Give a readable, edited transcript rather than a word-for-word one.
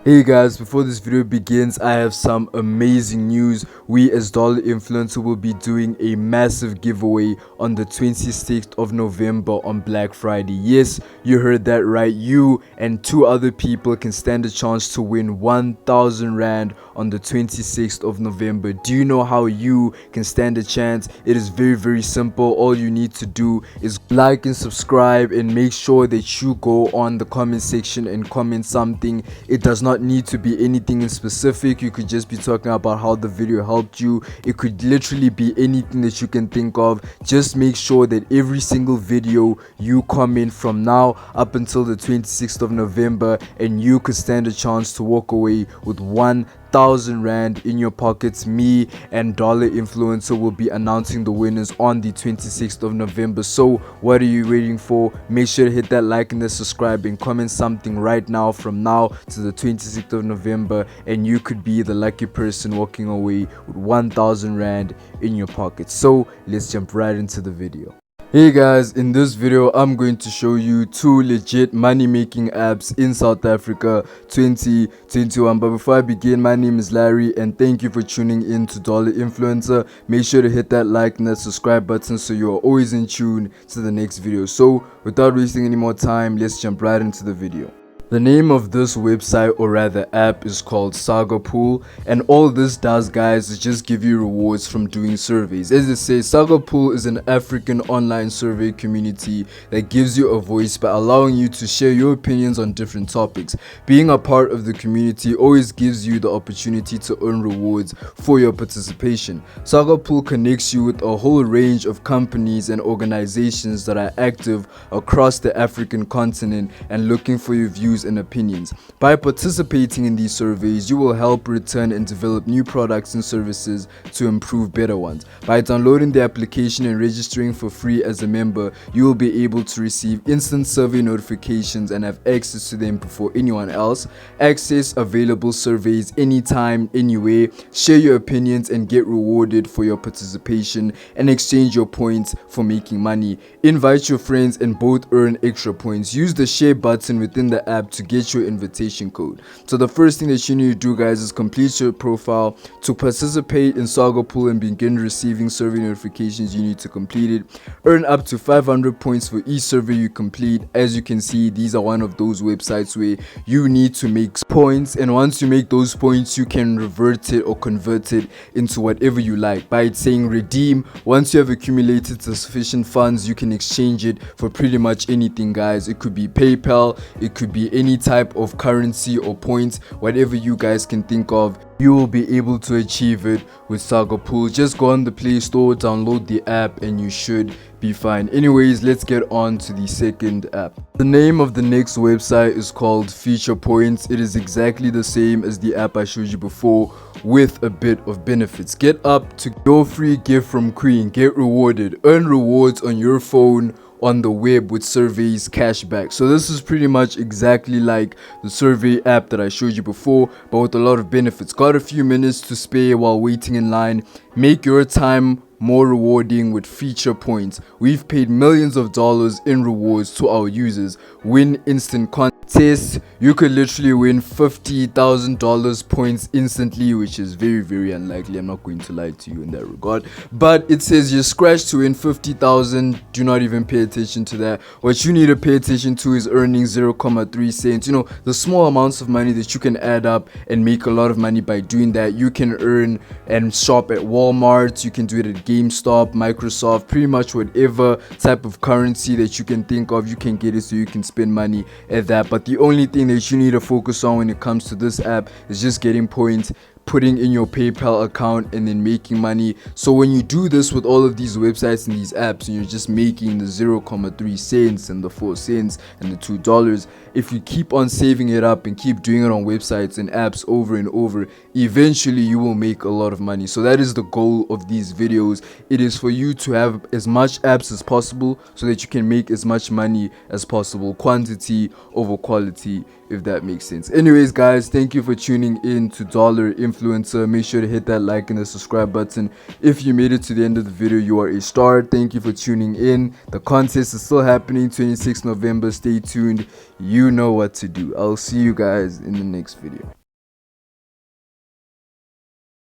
Hey guys, before this video begins, I have some amazing news. We as Dollar Influencer will be doing a massive giveaway on the 26th of November on Black Friday. Yes, you heard that right. You and two other people can stand a chance to win 1,000 Rand on the 26th of November. Do you know how you can stand a chance? It is very simple. All you need to do is like and subscribe, and make sure that you go on the comment section and comment something. It does not need to be anything in specific. You could just be talking about how the video helped you. It could literally be anything that you can think of. Just make sure that every single video you comment from now up until the 26th of November, and you could stand a chance to walk away with 1,000 Rand in your pockets. Me and Dollar Influencer will be announcing the winners on the 26th of November. So what are you waiting for? Make sure to hit that like and the subscribe and comment something right now from now to the 26th of November, and you could be the lucky person walking away with 1,000 Rand in your pocket. So let's jump right into the video. Hey guys, in this video I'm going to show you two legit money making apps in South Africa 2021. But before I begin, my name is Larry and thank you for tuning in to Dollar Influencer. Make sure to hit that like and that subscribe button so you are always in tune to the next video. So without wasting any more time, let's jump right into the video. The name of this website, or rather app, is called Saga Pool, and all this does, guys, is just give you rewards from doing surveys. As it says, Saga Pool is an African online survey community that gives you a voice by allowing you to share your opinions on different topics. Being a part of the community always gives you the opportunity to earn rewards for your participation. Saga Pool connects you with a whole range of companies and organizations that are active across the African continent and looking for your views and opinions. By participating in these surveys, you will help return and develop new products and services to improve better ones. By downloading the application and registering for free as a member, you will be able to receive instant survey notifications and have access to them before anyone else. Access available surveys anytime, anywhere. Share your opinions and get rewarded for your participation, and exchange your points for making money. Invite your friends and both earn extra points. Use the share button within the app to get your invitation code. So the first thing that you need to do, guys, is complete your profile. To participate in Saga Pool and begin receiving survey notifications, you need to complete it. Earn up to 500 points for each survey you complete. As you can see, these are one of those websites where you need to make points, and once you make those points, you can revert it or convert it into whatever you like by saying redeem. Once you have accumulated sufficient funds, you can exchange it for pretty much anything, guys. It could be PayPal, it could be any type of currency or points, whatever you guys can think of. You will be able to achieve it with Saga Pool. Just go on the Play Store, download the app, and you should be fine. Anyways, let's get on to the second app. The name of the next website is called Feature Points. It is exactly the same as the app I showed you before, with a bit of benefits. Get up to your free gift from Queen. Get rewarded. Earn rewards on your phone, on the web, with surveys, cashback. So this is pretty much exactly like the survey app that I showed you before, but with a lot of benefits. Got a few minutes to spare while waiting in line? Make your time more rewarding with Feature Points. We've paid millions of dollars in rewards to our users. Win instant contests. You could literally win $50,000 points instantly, which is very unlikely. I'm not going to lie to you in that regard, but it says you scratch to win 50,000. Do not even pay attention to that. What you need to pay attention to is earning 0.3 cents. You know, the small amounts of money that you can add up and make a lot of money by doing that. You can earn and shop at Walmart. You can do it at GameStop, Microsoft, pretty much whatever type of currency that you can think of, you can get it, so you can spend money at that. But the only thing that you need to focus on when it comes to this app is just getting points, putting in your PayPal account, and then making money. So when you do this with all of these websites and these apps, and you're just making the 0.3 cents and the 4 cents and the $2, if you keep on saving it up and keep doing it on websites and apps over and over, eventually you will make a lot of money. So that is the goal of these videos. It is for you to have as much apps as possible so that you can make as much money as possible. Quantity over quality if that makes sense. Anyways, guys, thank you for tuning in to Dollar Influencer. Make sure to hit that like and the subscribe button. If you made it to the end of the video, you are a star. Thank you for tuning in. The contest is still happening 26 November. Stay tuned. You know what to do. I'll see you guys in the next video.